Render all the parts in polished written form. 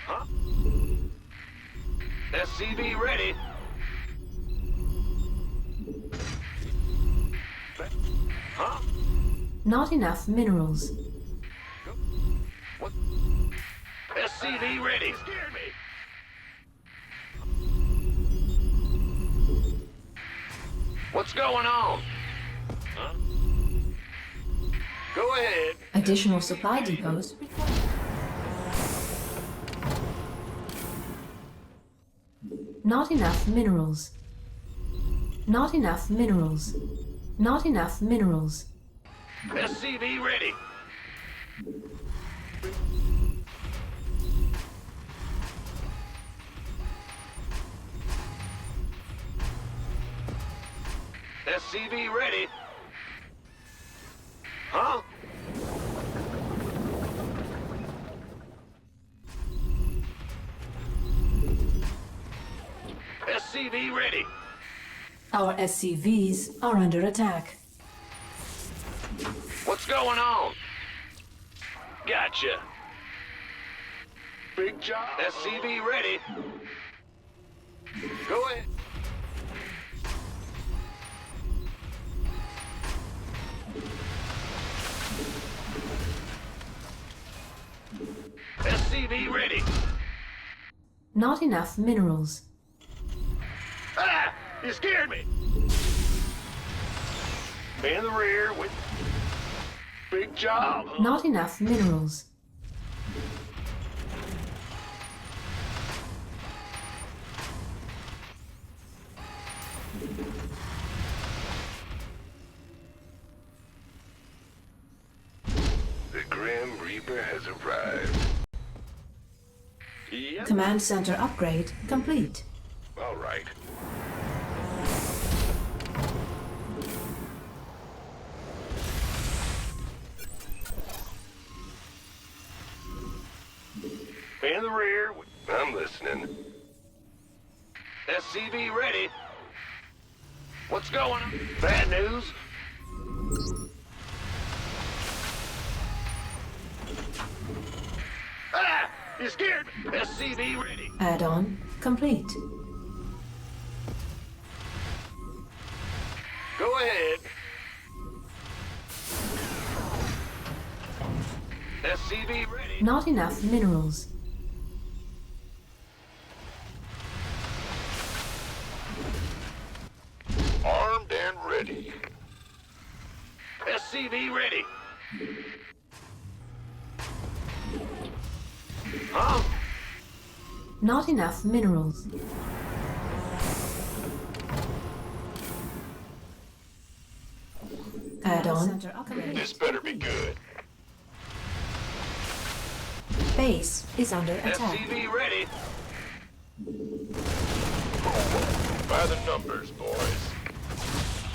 Huh? SCV ready. Huh? Not enough minerals. What? SCV ready. Scared me. What's going on? Huh? Go ahead. Additional supply depots required. Not enough minerals. Not enough minerals. Not enough minerals. SCV ready. SCV ready. Huh? SCV ready. Our SCVs are under attack. What's going on? Gotcha. Big job. SCV ready. Go ahead. SCV ready. Not enough minerals. Ah! You scared me. In the rear with big job. Not enough minerals. The Grim Reaper has arrived. Yep. Command center upgrade complete. All right. In the rear with I'm listening. SCV ready. What's going on? Bad news. Ah! You scared me. SCV ready. Add-on complete. Go ahead. SCV ready. Not enough minerals. Armed and ready. SCV ready. Huh? Not enough minerals. Add-on This better be good. base is under attack. SCV ready. By the numbers, boys.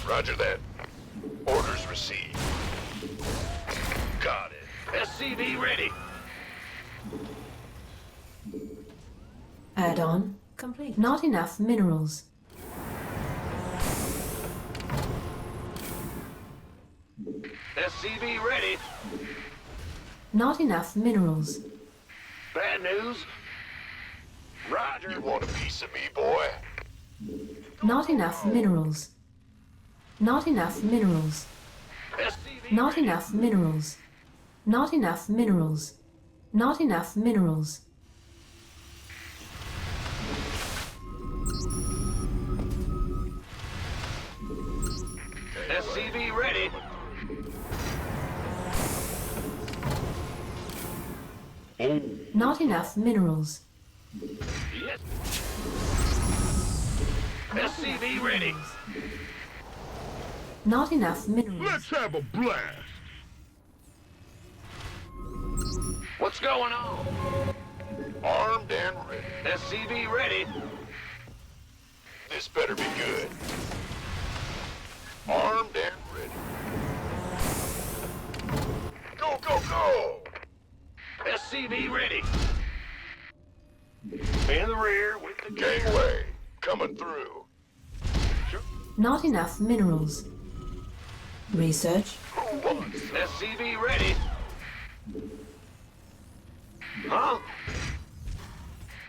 Roger that. Orders received. Got it. SCV ready. Add-on complete. Not enough minerals. SCV ready. Not enough minerals. Bad news. Roger. You want a piece of me, boy? Not enough minerals. Not enough minerals. SCV Not ready. enough minerals. Not enough minerals. Not enough minerals. SCV ready. Not enough minerals. Yes. SCV ready. Not enough minerals. Let's have a blast! What's going on? Armed and ready. SCV ready. This better be good. Armed and ready. Go, go, go! SCV ready. In the rear with the Gangway, coming through. Sure. Not enough minerals. Research. Who wants? SCV ready. Huh?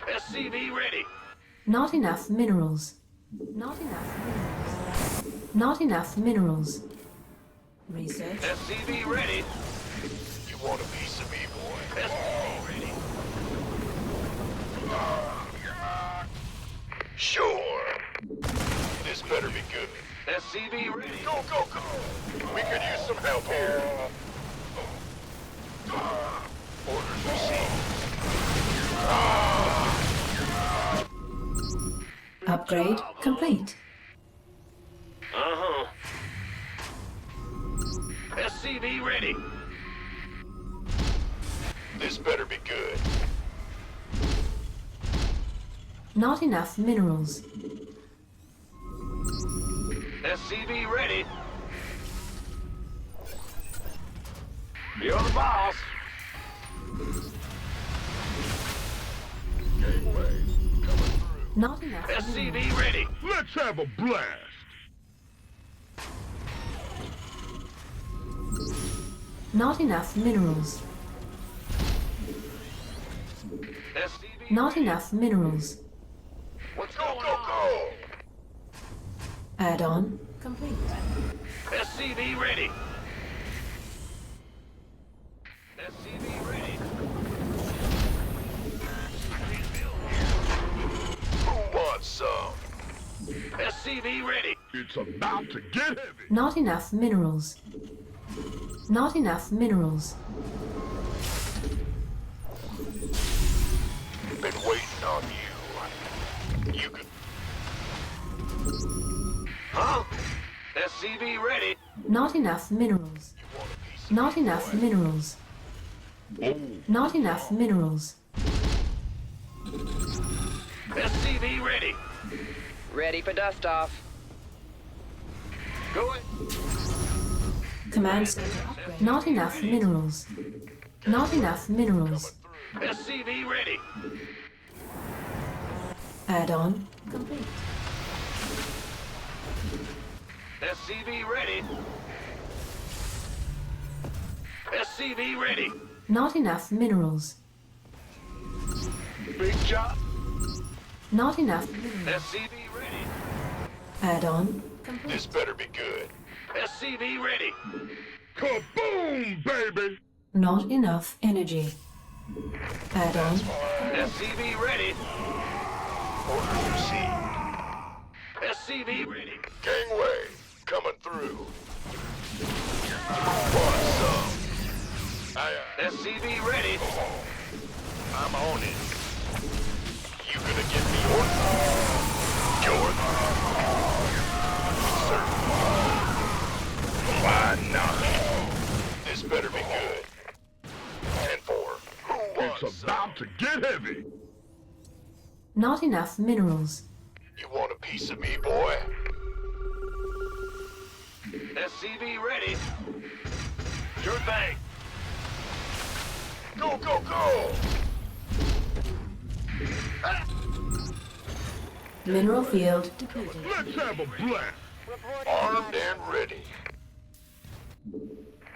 SCV ready. Not enough minerals. Not enough minerals. Not enough minerals. Research. SCV ready. You want a piece of me, boy? SCV ready. Sure. This better be good. SCV ready. Go, go, go! We could use some help here. Orders received. Upgrade complete. Uh-huh. SCV ready. This better be good. Not enough minerals. SCV ready. You're the boss. Gateway coming through. Not enough minerals. SCV ready. Let's have a blast. Not enough minerals. SCV Not ready. enough minerals. What's Go, going go, on? go! Add-on complete. SCV ready. SCV ready. Who wants some? SCV ready. It's about to get heavy. Not enough minerals. Not enough minerals. Been waiting on you. You could. Huh? SCV ready. Not enough minerals. You want a piece of Not me, enough boy? minerals. Not enough minerals. SCV ready. Ready for dust off. Go ahead. Command center upgrade. Not enough minerals. Not enough minerals. SCV ready. Add-on complete. SCV ready. SCV ready. Not enough minerals. Big job. Not enough minerals. SCV ready. Add-on complete. This better be good. SCV ready. Kaboom, baby! Not enough energy. Add-on SCV ready. Orders received. SCV ready. Gangway coming through. Want some? Aye, aye. SCV ready. I'm on it. You gonna get me orders? Jordan. Sir. Why not? This better be good. 10-4. Who wants It's about to get heavy. Not enough minerals. You want a piece of me, boy? SCV ready. Sure thing. Go, go, go! Mineral field depleted. Let's have a blast. Armed and ready.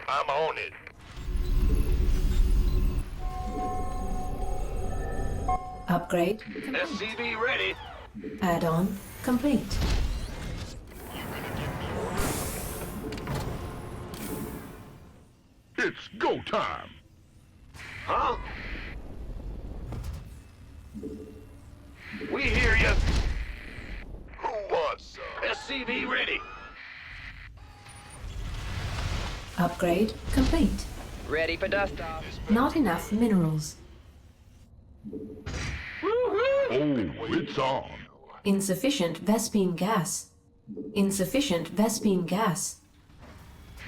I'm on it. Upgrade complete. SCV ready. Add-on complete. You gonna give me orders? It's go time. Huh? We hear you. Who wants some? SCV ready. Upgrade complete. Ready for dust off. Not enough minerals. Oh, it's on. Insufficient Vespine gas. Insufficient Vespine gas.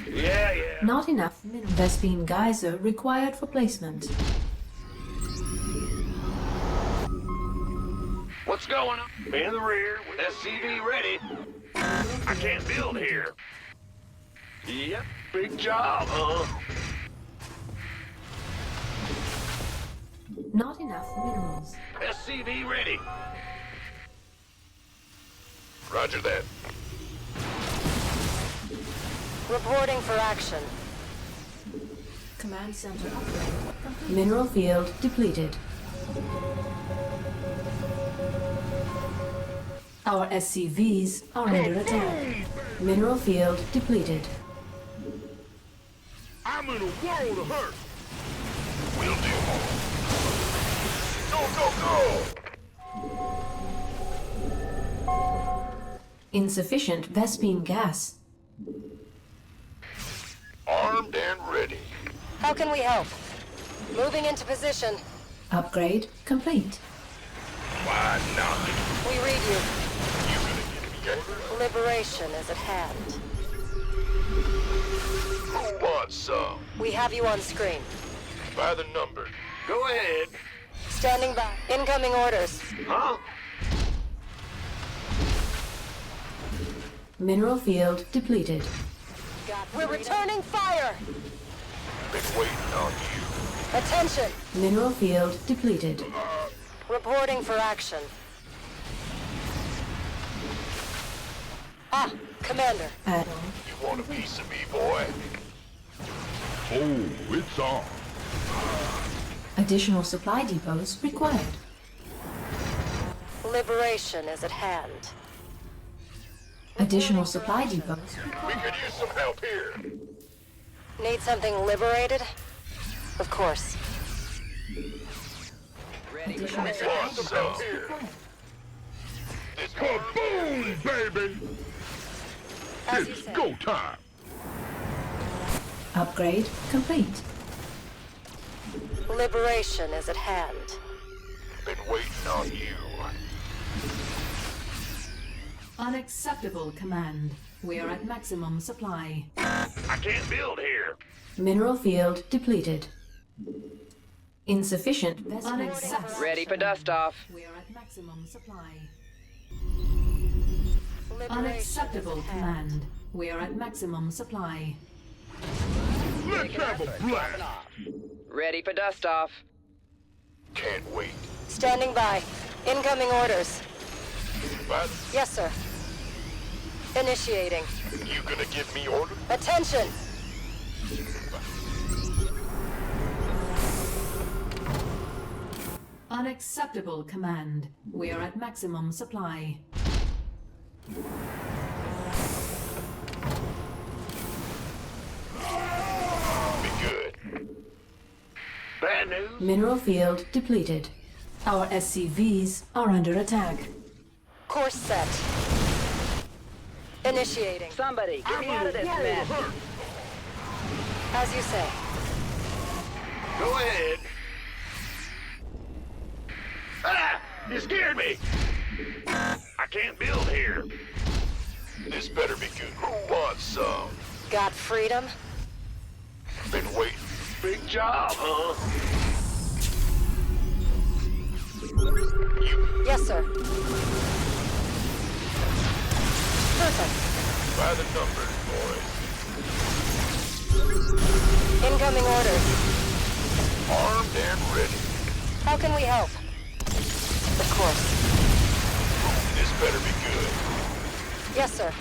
Yeah, yeah. Not enough mineral. Vespine geyser required for placement. What's going on? In the rear. SCV ready. I can't build here. Yep. Big job, huh? Not enough minerals. SCV ready. Roger that. Reporting for action. Command center upgrade. Mineral field depleted. Our SCVs are under attack. Mineral field depleted. I'm in a world of hurt. Will do. Go, go, go! Insufficient Vespene gas. Armed and ready. How can we help? Moving into position. Upgrade complete. Why not? We read you. You gonna give me orders? Liberation is at hand. Who wants some? We have you on screen. By the number. Go ahead. Standing by. Incoming orders. Huh? Mineral field depleted. We're returning fire! Been waiting on you. Attention! Mineral field depleted. Reporting for action. Ah, Commander. Add-on. You want a piece of me, boy? Oh, it's on. Additional supply depots required. Liberation is at hand. Additional supply depots. We could use some help here. Need something liberated? Of course. Ready for Additional We dust could supply use some depots help here. required. This Kaboom, baby! As you It's say. go time. Upgrade complete. Liberation is at hand. been waiting on you. Unacceptable, Command. We are at maximum supply. I can't build here. Mineral field depleted. Insufficient Vespene gas. Ready for dust off. We are at maximum supply. Liberation Unacceptable, is at hand. Command. We are at maximum supply. Let's have a blast. Ready for dust off. Can't wait. Standing by. Incoming orders. But Yes, sir. Initiating. you gonna give me orders? Attention! Unacceptable, Command. We are at maximum supply. Be good. Bad news? Mineral field depleted. Our SCVs are under attack. Course set. Initiating. Somebody, get me out of this mess. As you say. Go ahead. Ah! You scared me! I can't build here. This better be good. Who wants some? Got freedom? Been waiting. Big job, huh? Yes, sir. Perfect. By the numbers, boys. Incoming orders. Armed and ready. How can we help? Of course. This better be good. Yes, sir.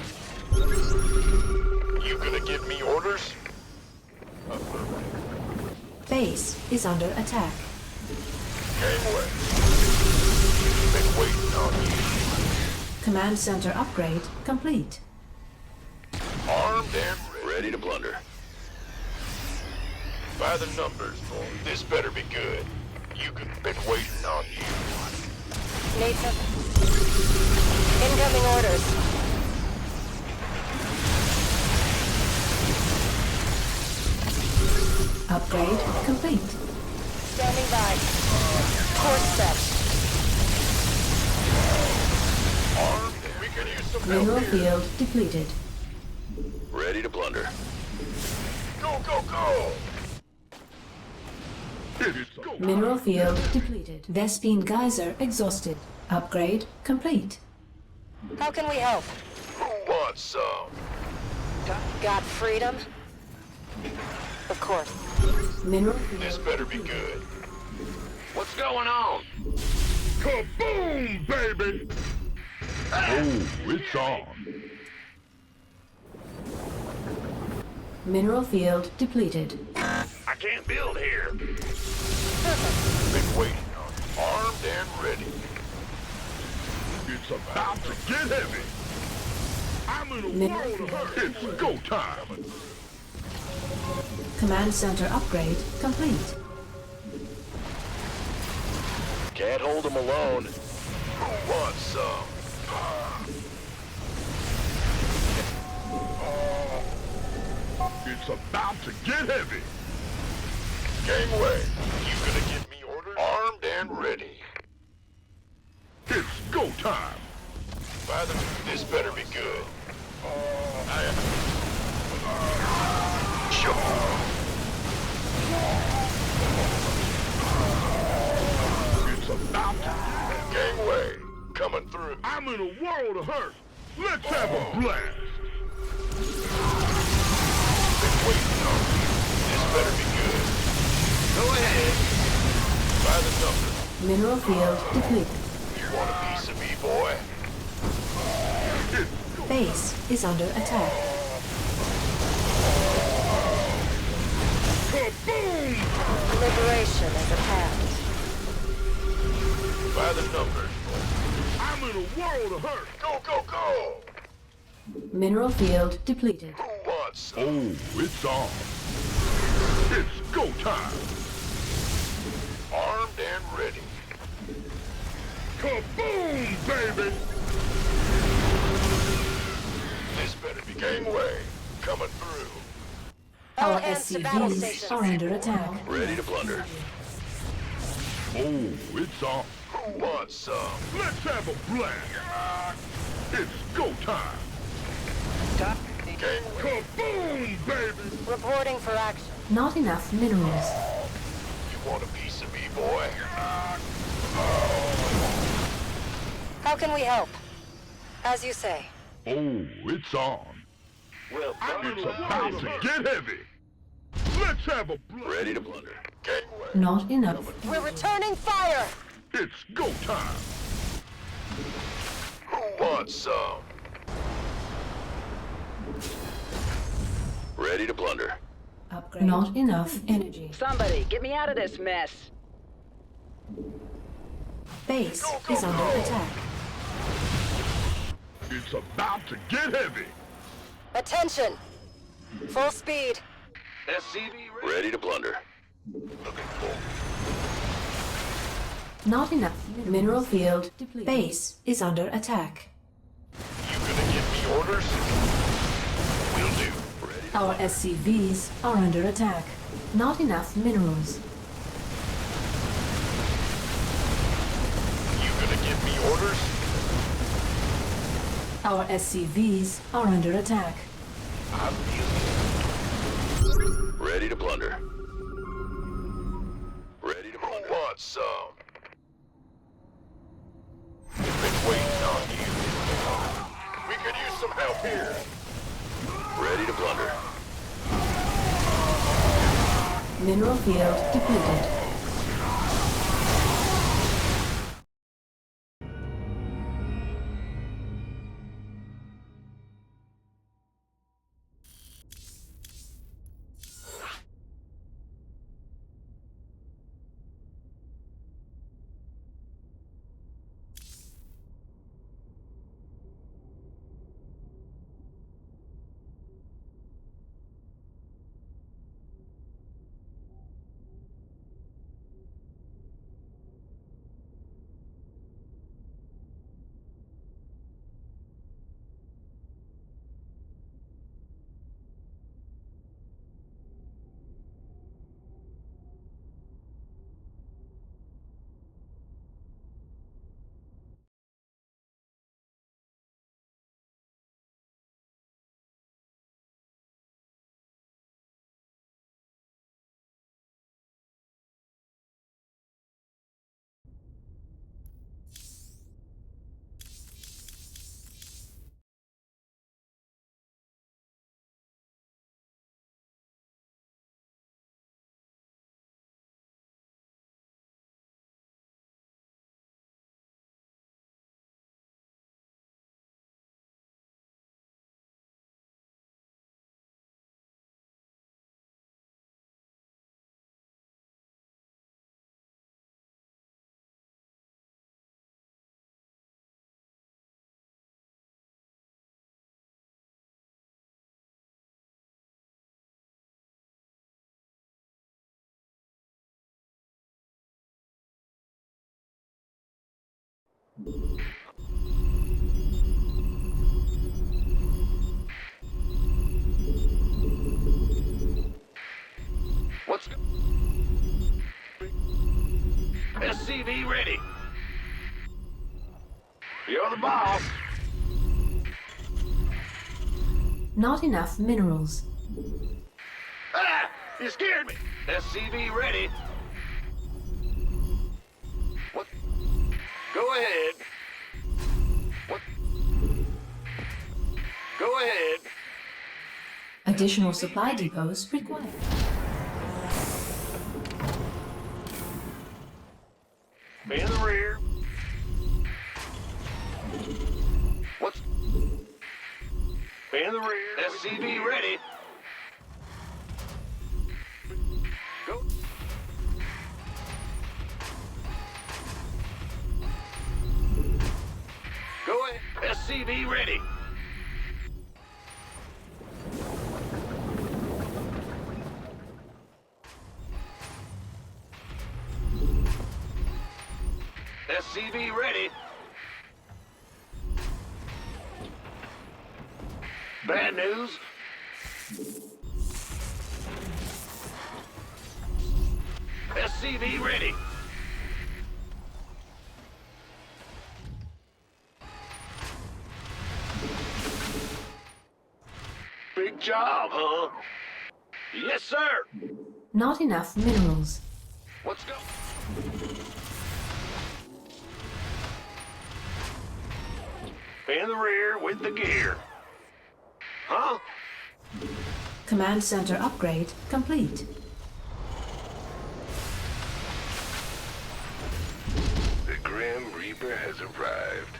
You gonna give me orders? Base is under attack. Gangway. Been waiting on you. Command center upgrade complete. Armed and ready to plunder. By the numbers, boys. This better be good. You can been waiting on you. Need some. Incoming orders. Upgrade complete. Standing by. Course set. Armed and we can use some Mineral help here. field depleted. Ready to plunder. Go, go, go! It's go time. Mineral field depleted. Vespene geyser exhausted. Upgrade complete. How can we help? Who wants some? Got freedom? Of course. Mineral This field better be good. What's going on? Kaboom, baby! Oh, it's on. Mineral field depleted. I can't build here. Been waiting on you. Armed and ready. It's about to get heavy. I'm in a world of hurt. It's go time. Command center upgrade complete. Can't hold them alone. Who wants some? It's about to get heavy. Gangway, you gonna give me orders? Armed and ready. It's go time. Father, this better be good. I am... Sure. It's about to get heavy. Gangway, coming through. I'm in a world of hurt. Let's have a blast. Been waiting on you. This better be good. Go ahead. By the number. Mineral field depleted. You want a piece of me, boy? Base is under attack. Kaboom! Liberation is at hand. By the numbers. I'm in a world of hurt. Go, go, go! Mineral field depleted. Who wants some? Oh, it's on. It's go time. Armed and ready. Kaboom, baby! This better be Gangway, coming through. Our All hands to battle SCVs stations. are under attack. Ready to blunder. Oh, it's on. Who wants some? Let's have a blast. It's go time. Gangway, Kaboom, baby! Reporting for action. Not enough minerals. you want a piece of me, boy? How can we help? As you say. Oh, it's on. Well, It's about to get heavy. Let's have a blast. Ready to blunder. Gangway, Not enough. We're returning fire! It's go time. who wants some? Ready to blunder. Upgrade. Not enough energy. Somebody, get me out of this mess. Base is under attack. It's about to get heavy. Attention! Full speed. SCV ready. Ready to blunder. Looking full. Not enough. Mineral field depleted. Base is under attack. You gonna give me orders? Will do. Ready. Our SCVs are under attack. Not enough minerals. You gonna give me orders? Our SCVs are under attack. I'm feeling it. Ready to blunder. Ready to blunder. Who wants some? Been waiting on you. We could use some help here. Ready to blunder. Mineral field depleted. What's go- SCV ready. You're the boss. Not enough minerals. Ah! You scared me. SCV ready. What? Go ahead. What? Go ahead. Additional supply depots required. Be in the rear. What's... Be in the rear. SCV ready. Go. Go ahead. SCV ready. SCV ready. Bad news. SCV ready. Big job, huh? Yes, sir. Not enough minerals. Let's go. In the rear with the gear. Huh? Command center upgrade complete. The Grim Reaper has arrived.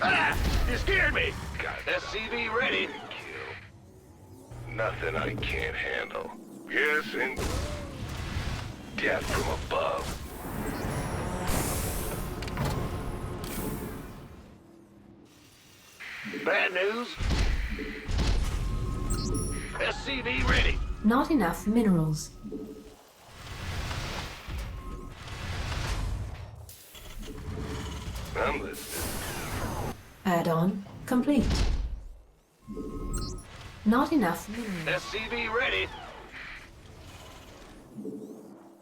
Ah! You scared me! Got SCV ready. kill. Nothing I can't handle. Yes, and death from above. Bad news. SCV ready. Not enough minerals. I'm listening. Add-on complete. Not enough minerals. SCV ready.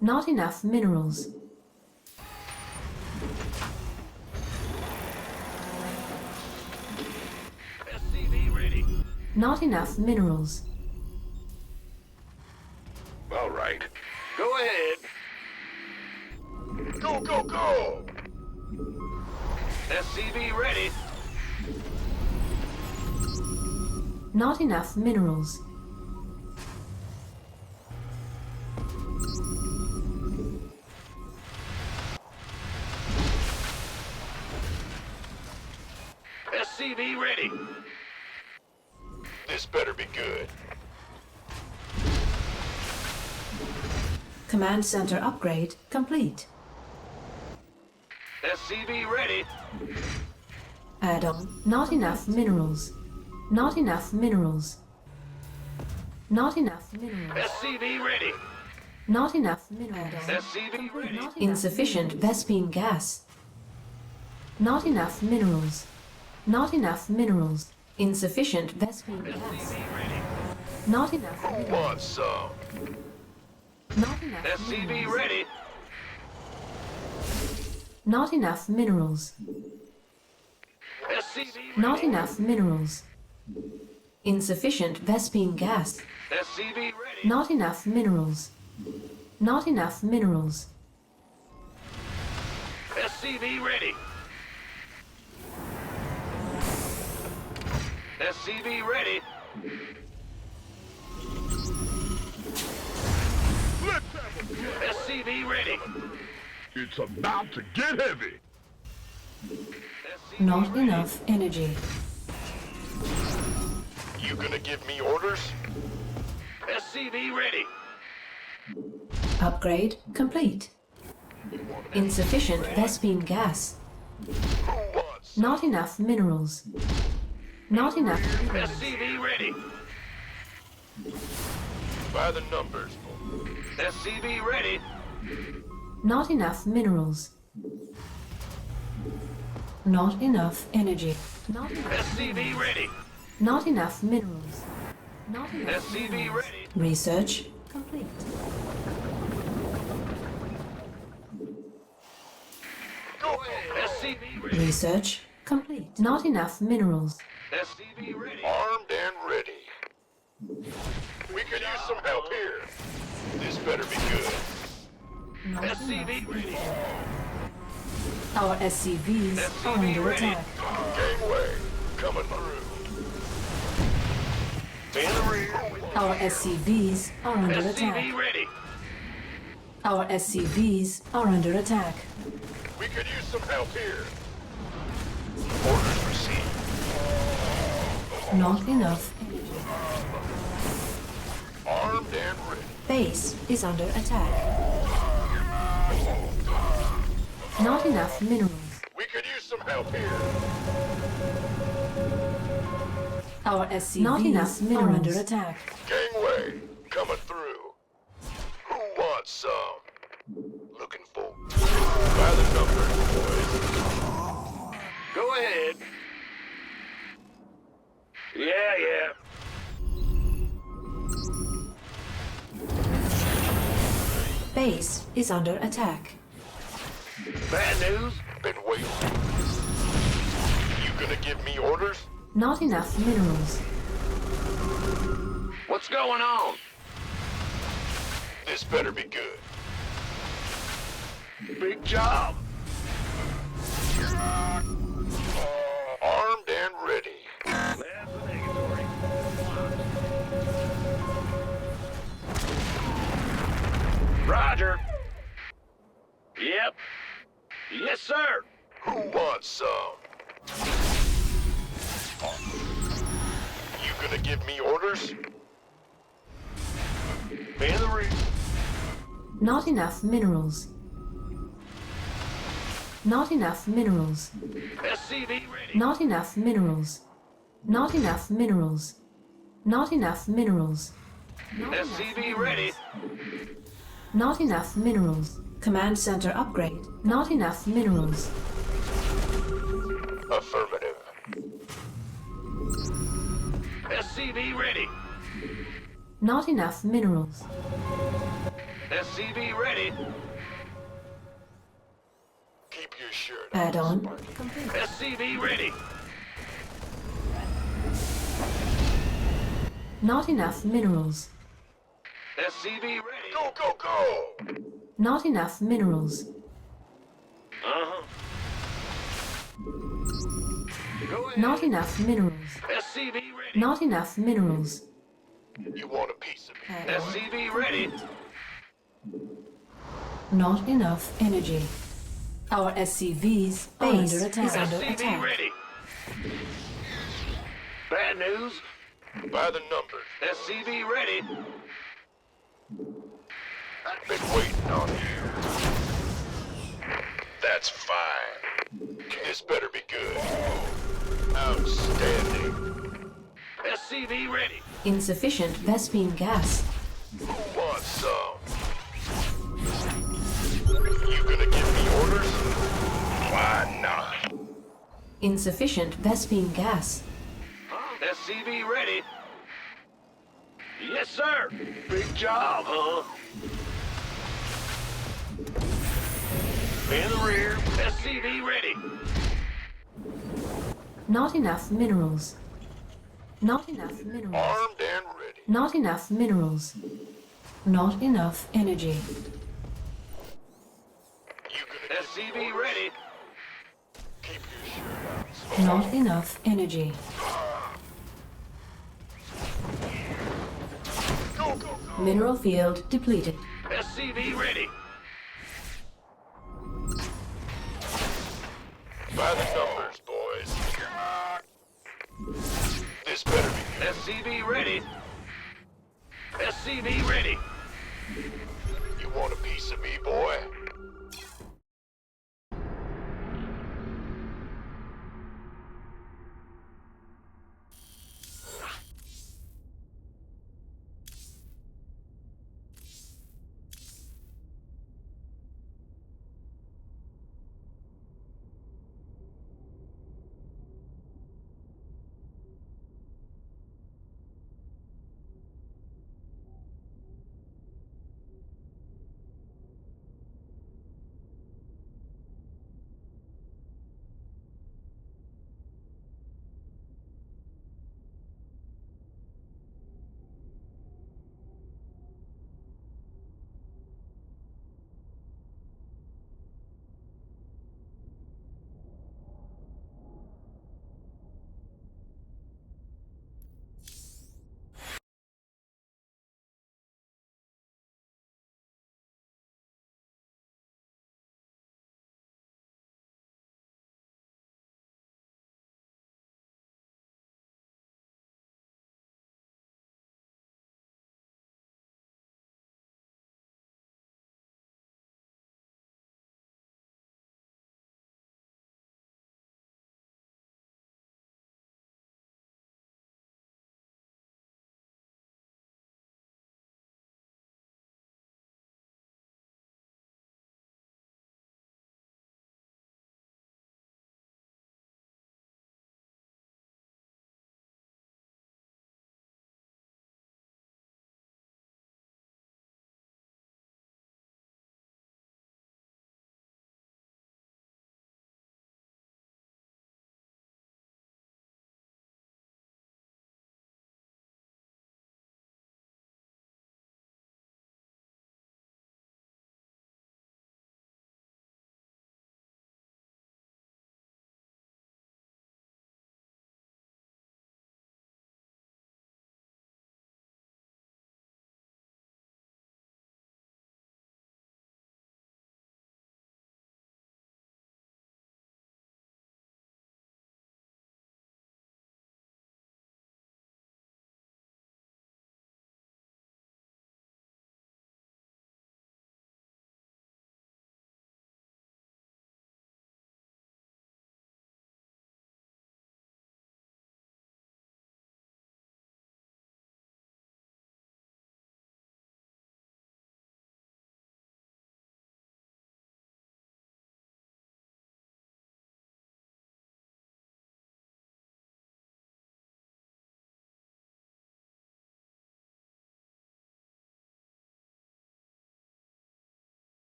Not enough minerals. SCV ready. Not enough minerals. All right. Go ahead. Go, go, go! SCV ready. Not enough minerals. SCV ready. This better be good. Command center upgrade complete. SCV ready. Add-on. Not enough minerals. Not enough minerals. Not enough minerals. SCV ready. Not enough minerals. SCV ready. Insufficient Vespine gas. Not enough minerals. Not enough minerals. Insufficient Vespine gas. SCV ready. Not enough Who minerals. wants some? Not enough SCV minerals. ready. Not enough minerals. SCV ready. Not enough minerals. Insufficient Vespine gas. SCV ready. Not enough minerals. Not enough minerals. SCV ready. SCV ready. Let's have a SCV ready. It's about to get heavy. SCV Not ready. enough energy. You gonna give me orders? SCV ready. Upgrade complete. Insufficient Vespine gas. Who wants? Not enough minerals. Not enough minerals. SCV ready. By the numbers. SCV ready. Not enough minerals. Not enough energy. Not enough. SCV ready. Not enough minerals. Not enough SCV minerals. ready. Research complete. Go, go, go. SCV ready. Research complete. Not enough minerals. SCV ready. Armed and ready. We could use some help here. This better be good. Not enough. SCV ready. Our SCVs are under ready. attack. Gangway, coming through. In the rear. Our SCVs are under SCV attack. ready. Our SCVs are under attack. We could use some help here. Orders received. Not enough energy. Armed and ready. Base is under attack. Not enough minerals. We could use some help here. Our SCVs are under attack. Gangway, coming through. Who wants some? Looking for. By the numbers, boys. Go ahead. Yeah. Base is under attack. Bad news. Been waiting. You gonna give me orders? Not enough minerals. What's going on? This better be good. Big job. Armed and ready. That's the negatory. Roger. Yep. Yes, sir. Who wants some? You gonna give me orders? In the rear. Not enough minerals. Not enough minerals. SCV ready. Not enough minerals. Not enough minerals. Not enough minerals. SCV ready. Not enough minerals. Command center upgrade. Not enough minerals. Affirmative. SCV ready. Not enough minerals. SCV ready. Keep your shirt Add-on. SCV ready. Not enough minerals. SCV ready. Go, go, go! Not enough minerals. Uh-huh. Go ahead. Not enough minerals. SCV ready. Not enough minerals. You want a piece of me? Add-on. SCV ready. Not enough energy. Our SCVs are under attack. SCV ready. Bad news. By the numbers. SCV ready. I've been waiting on you. That's fine. This better be good. Outstanding. SCV ready. Insufficient Vespine gas. Who wants some? You gonna give me orders? Why not? Insufficient Vespine gas. SCV ready. Yes, sir. Big job, huh? In the rear. SCV ready. Not enough minerals. Not enough minerals. Armed and ready. Not enough minerals. Not enough energy. You gonna give me SCV orders? ready. Keep your shirt on. Not enough energy. Go, go, go! Mineral field depleted. SCV ready. By the numbers, boys. This better be good. SCV ready. SCV ready. You want a piece of me, boy?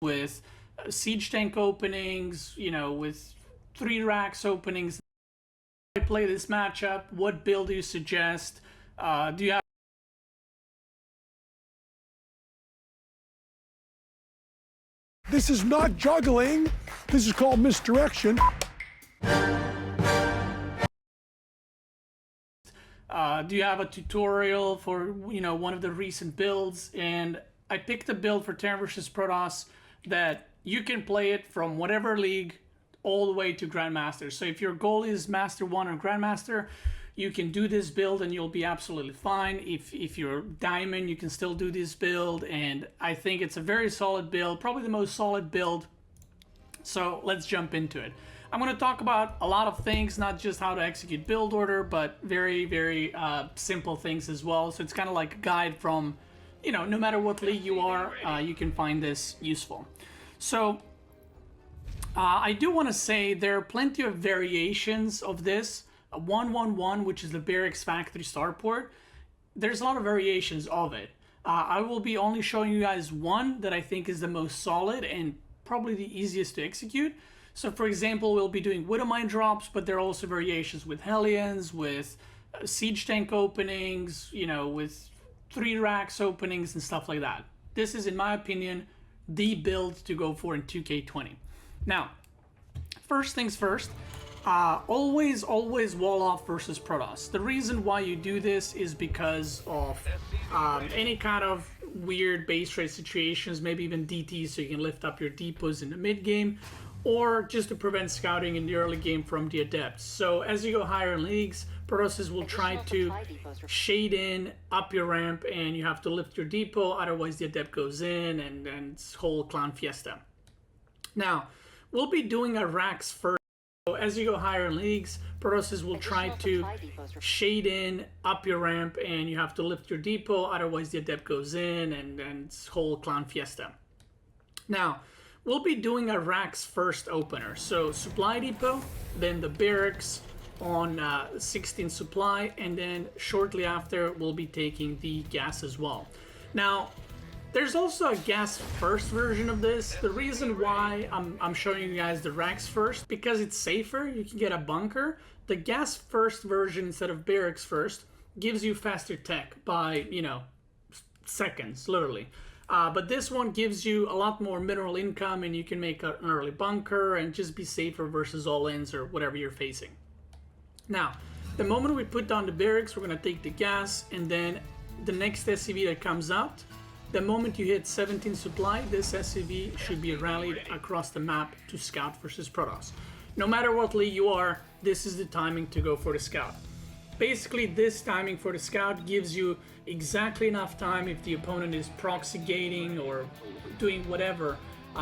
with siege tank openings, you know, with 3 racks openings. I play this matchup. What build do you suggest? Do you have This is not juggling. This is called misdirection. do you have a tutorial for, you know, one of the recent builds? And I picked a build for Terran vs Protoss that you can play it from whatever league all the way to Grandmaster. So if your goal is Master 1 or Grandmaster, you can do this build and you'll be absolutely fine. If you're Diamond, you can still do this build, and I think it's a very solid build, probably the most solid build. So let's jump into it. I'm going to talk about a lot of things, not just how to execute build order, but very, very simple things as well. So it's kind of like a guide from, you know, no matter what league you are, you can find this useful. So I do want to say there are plenty of variations of this. 111, which is the Barracks factory starport, there's a lot of variations of it. I will be only showing you guys one that I think is the most solid and probably the easiest to execute. So for example, we'll be doing Widowmine drops, but there are also variations with Hellions, with siege tank openings, you know, with 3 racks openings and stuff like that. This is, in my opinion, the build to go for in 2K20. Now, first things first, always wall off versus Protoss. The reason why you do this is because of any kind of weird base rate situations, maybe even DT, so you can lift up your depots in the mid game, or just to prevent scouting in the early game from the Adepts. So as you go higher in leagues, Protosses will try to shade in up your ramp, and you have to lift your depot, otherwise the Adept goes in, and it's whole clown fiesta. Now, we'll be doing our racks first. So as you go higher in leagues, Protosses will try to shade in up your ramp, and you have to lift your depot, otherwise the Adept goes in, and it's whole clown fiesta. Now, we'll be doing our racks first opener. So supply depot, then the barracks on 16 supply, and then shortly after we'll be taking the gas as well. Now, there's also a gas first version of this. The reason why I'm showing you guys the racks first, because it's safer, you can get a bunker. The gas first version instead of barracks first gives you faster tech by, you know, seconds, literally. But this one gives you a lot more mineral income, and you can make an early bunker and just be safer versus all-ins or whatever you're facing. Now, the moment we put down the barracks, we're going to take the gas, and then the next SCV that comes out, the moment you hit 17 supply, this SCV should be rallied across the map to scout versus Protoss. No matter what league you are, this is the timing to go for the scout. Basically, this timing for the scout gives you exactly enough time if the opponent is proxy gating or doing whatever,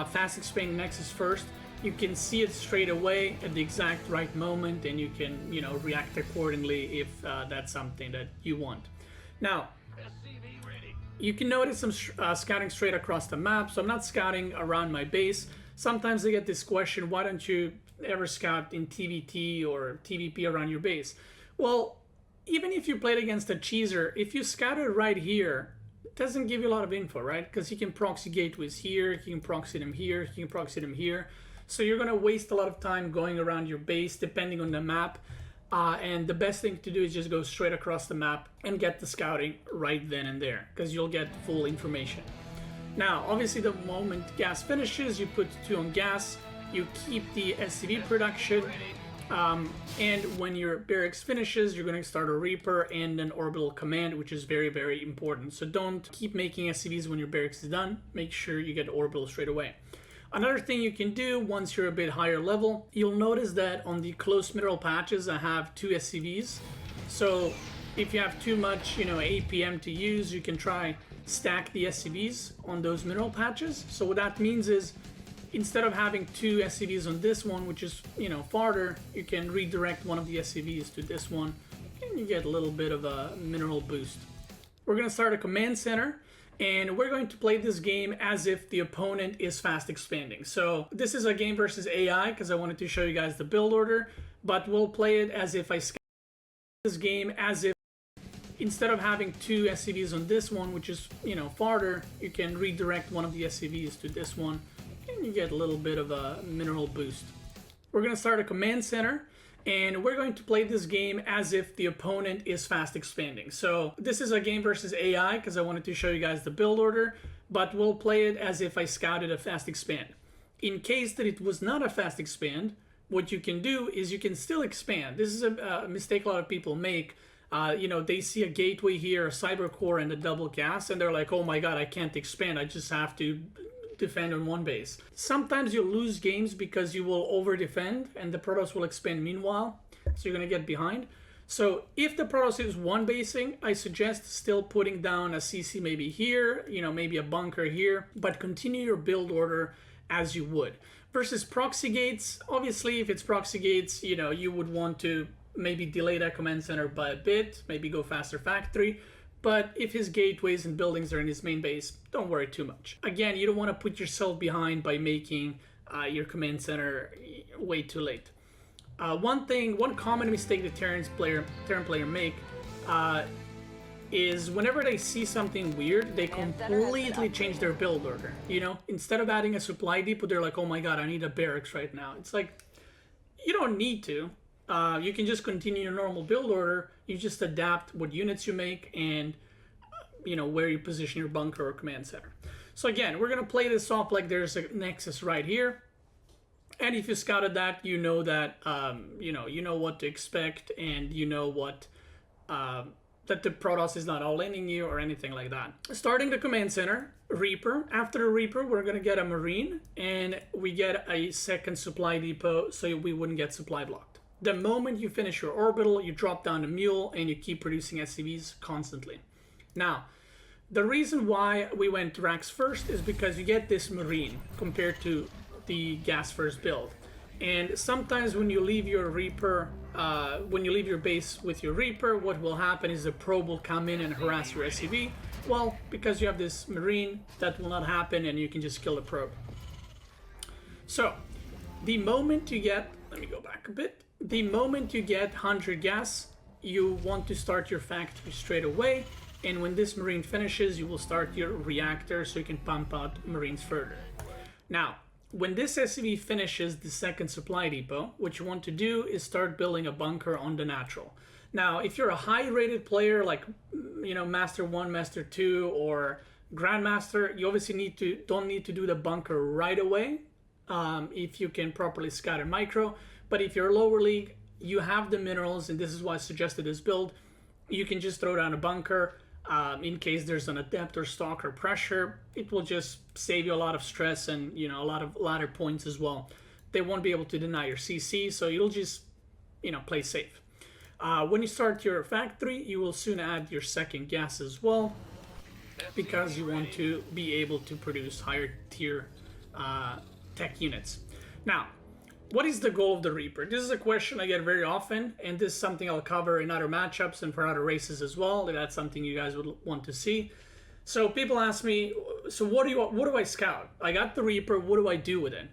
fast expanding Nexus first. You can see it straight away at the exact right moment, and you can, you know, react accordingly if that's something that you want. Now, you can notice I'm scouting straight across the map, so I'm not scouting around my base. Sometimes I get this question, why don't you ever scout in TVT or TVP around your base? Well, even if you played against a cheeser, if you scouted right here, it doesn't give you a lot of info, right? Because he can proxy gateways here, he can proxy them here, he can proxy them here. So you're going to waste a lot of time going around your base depending on the map. And the best thing to do is just go straight across the map and get the scouting right then and there, because you'll get full information. Now, obviously, the moment gas finishes, you put 2 on gas, you keep the SCV production, and when your barracks finishes, you're going to start a Reaper and an orbital command, which is very, very important. So don't keep making SCVs when your barracks is done. Make sure you get orbital straight away. Another thing you can do once you're a bit higher level, you'll notice that on the close mineral patches, I have 2 SCVs. So if you have too much, you know, APM to use, you can try stack the SCVs on those mineral patches. So what that means is, instead of having 2 SCVs on this one, which is, you know, farther, you can redirect one of the SCVs to this one, and you get a little bit of a mineral boost. We're going to start a command center, and we're going to play this game as if the opponent is fast expanding. So this is a game versus AI, because I wanted to show you guys the build order, but we'll play it as if I scout this game as if, instead of having 2 SCVs on this one, which is, you know, farther, you can redirect one of the SCVs to this one, and you get a little bit of a mineral boost. We're going to start a command center, and we're going to play this game as if the opponent is fast expanding. So this is a game versus AI because I wanted to show you guys the build order, but we'll play it as if I scouted a fast expand. In case that it was not a fast expand, what you can do is you can still expand. This is a mistake a lot of people make. You know, they see a gateway here, a cyber core, and a double gas, and they're like, oh my god, I can't expand. I just have to defend on one base. Sometimes you lose games because you will over defend and the Protoss will expand meanwhile, so you're gonna get behind. So if the Protoss is one basing, I suggest still putting down a CC maybe here, you know, maybe a bunker here, but continue your build order as you would. Versus proxy gates, obviously if it's proxy gates, you know, you would want to maybe delay that command center by a bit, maybe go faster factory. But if his gateways and buildings are in his main base, don't worry too much. Again, you don't want to put yourself behind by making your command center way too late. One common mistake the Terran player make is whenever they see something weird, they completely change their build order. You know, instead of adding a supply depot, they're like, oh my god, I need a barracks right now. It's like, you don't need to. You can just continue your normal build order. You just adapt what units you make and, you know, where you position your bunker or command center. So again, we're going to play this off like there's a nexus right here. And if you scouted that, you know that, you know what to expect, and you know what, that the Protoss is not all-inning you or anything like that. Starting the command center, Reaper. After the Reaper, we're going to get a Marine, and we get a second supply depot so we wouldn't get supply blocked. The moment you finish your orbital, you drop down a mule and you keep producing SCVs constantly. Now, the reason why we went Rax first is because you get this Marine compared to the gas first build. And sometimes when you leave your Reaper, when you leave your base with your Reaper, what will happen is the probe will come in and harass your SCV. Well, because you have this Marine, that will not happen and you can just kill the probe. So, the moment you get, let me go back a bit. The moment you get 100 gas, you want to start your factory straight away, and when this Marine finishes, you will start your reactor so you can pump out Marines further. Now, when this SCV finishes the second supply depot, what you want to do is start building a bunker on the natural. Now, if you're a high-rated player like, you know, Master 1, Master 2, or Grandmaster, you obviously don't need to do the bunker right away if you can properly scout and micro. But if you're lower league, you have the minerals, and this is why I suggested this build. You can just throw down a bunker in case there's an adept or stalker pressure. It will just save you a lot of stress and, you know, a lot of ladder points as well. They won't be able to deny your CC, so you'll just, you know, play safe. When you start your factory, you will soon add your second gas as well, because you want to be able to produce higher tier tech units. Now, what is the goal of the Reaper? This is a question I get very often, and this is something I'll cover in other matchups and for other races as well, if that's something you guys would want to see. So people ask me, so what do I scout? I got the Reaper, what do I do with it?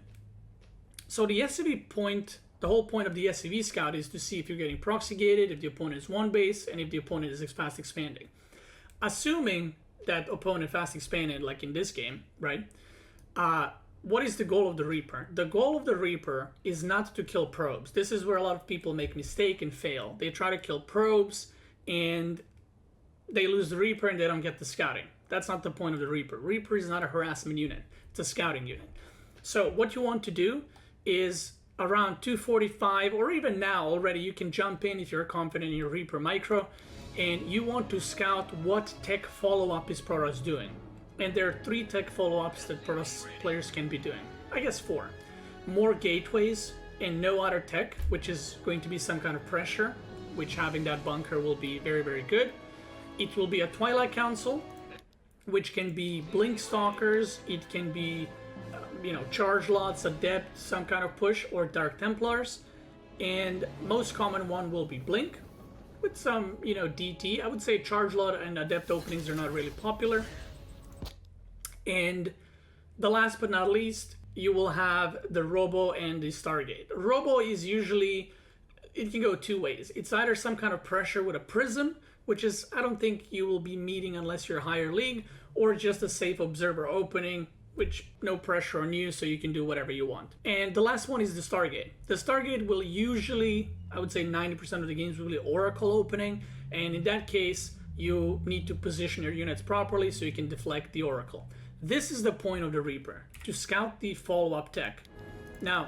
So the SCV point, the whole point of the SCV scout is to see if you're getting proxy gated, if the opponent is one base, and if the opponent is fast expanding. Assuming that opponent fast expanded, like in this game, right? What is the goal of the Reaper? The goal of the Reaper is not to kill probes. This is where a lot of people make mistake and fail. They try to kill probes and they lose the Reaper and they don't get the scouting. That's not the point of the Reaper. Reaper is not a harassment unit. It's a scouting unit. So what you want to do is around 245, or even now already, you can jump in if you're confident in your Reaper micro, and you want to scout what tech follow-up is Protoss doing. And there are 3 tech follow-ups that Protoss players can be doing. I guess 4. More gateways and no other tech, which is going to be some kind of pressure, which having that bunker will be very, very good. It will be a Twilight Council, which can be Blink Stalkers, it can be, you know, Charge Lots, Adept, some kind of push, or Dark Templars. And most common one will be Blink, with some, you know, DT. I would say Charge Lot and Adept openings are not really popular. And the last but not least, you will have the Robo and the Stargate. Robo is usually, it can go 2 ways. It's either some kind of pressure with a Prism, which is, I don't think you will be meeting unless you're higher league, or just a safe observer opening which no pressure on you, so you can do whatever you want. And the last one is the Stargate. The Stargate will usually, I would say 90% of the games will be Oracle opening, and in that case, you need to position your units properly so you can deflect the Oracle. This is the point of the Reaper, to scout the follow-up tech. Now,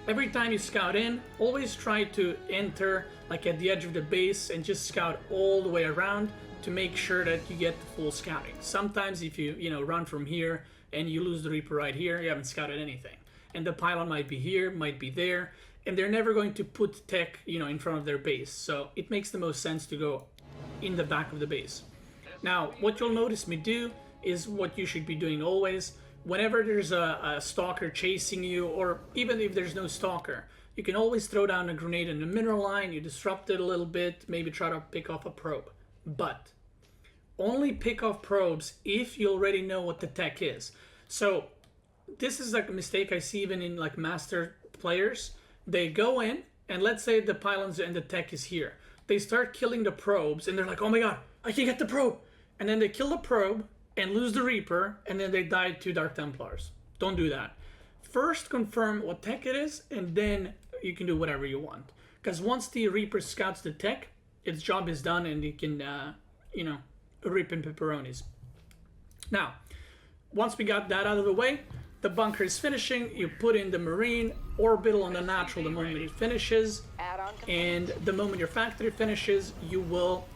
every time you scout in, always try to enter like at the edge of the base and just scout all the way around to make sure that you get the full scouting. Sometimes if you run from here and you lose the Reaper right here, you haven't scouted anything. And the pylon might be here, might be there, and they're never going to put tech, in front of their base. So it makes the most sense to go in the back of the base. Now, what you'll notice me do is what you should be doing always. Whenever there's a stalker chasing you, or even if there's no stalker, you can always throw down a grenade in the mineral line, you disrupt it a little bit, maybe try to pick off a probe. But only pick off probes if you already know what the tech is. So this is like a mistake I see even in like master players. They go in, and let's say the pylons and the tech is here. They start killing the probes, and they're like, oh my god, I can get the probe. And then they kill the probe, and lose the Reaper, and then they die to Dark Templars. Don't do that. First confirm what tech it is, and then you can do whatever you want. Because once the Reaper scouts the tech, its job is done, and it can, rip in pepperonis. Now, once we got that out of the way, the bunker is finishing. You put in the Marine, orbital on the natural the moment it finishes, and the moment your factory finishes, you will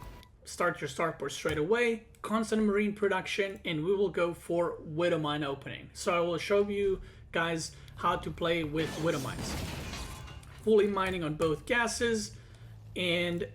start your starport straight away, constant Marine production, and we will go for Widow Mine opening. So I will show you guys how to play with Widow Mines. Fully mining on both gases, and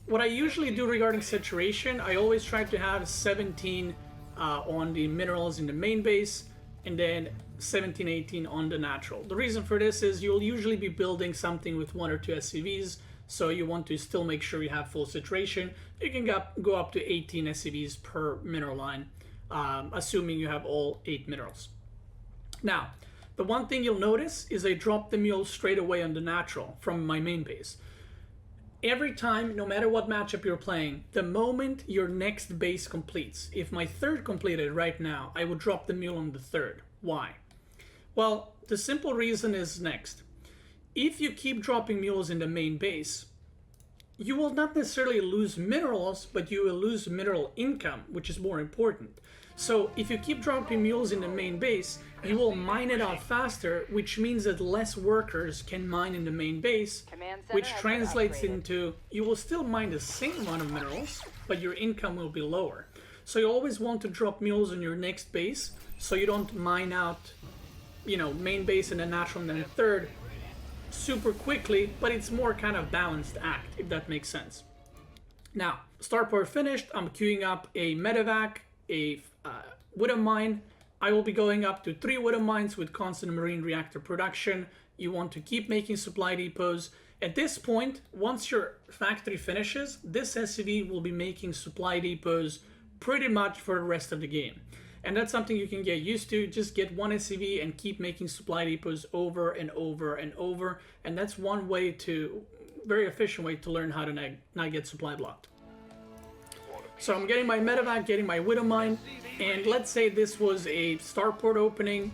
what I usually do regarding saturation, I always try to have 17 on the minerals in the main base, and then 17, 18 on the natural. The reason for this is you'll usually be building something with 1 or 2 SCVs, so you want to still make sure you have full saturation. You can go up to 18 SCVs per mineral line, assuming you have all 8 minerals. Now, the one thing you'll notice is I drop the mule straight away on the natural from my main base. Every time, no matter what matchup you're playing, the moment your next base completes, if my third completed right now, I would drop the mule on the third. Why? Well, the simple reason is next. If you keep dropping mules in the main base, you will not necessarily lose minerals, but you will lose mineral income, which is more important. So if you keep dropping mules in the main base, you will mine it out faster, which means that less workers can mine in the main base, which translates into you will still mine the same amount of minerals, but your income will be lower. So you always want to drop mules on your next base, so you don't mine out, main base and then natural and then third super quickly, but it's more kind of balanced act, if that makes sense. Now, starport finished, I'm queuing up a medevac, a Widow Mine. I will be going up to 3 Widow Mines with constant Marine reactor production. You want to keep making supply depots. At this point, once your factory finishes, this SCV will be making supply depots pretty much for the rest of the game. And that's something you can get used to. Just get one SCV and keep making supply depots over and over and over. And that's one way very efficient way to learn how to not get supply blocked. So I'm getting my medevac, getting my Widow Mine, and let's say this was a starport opening.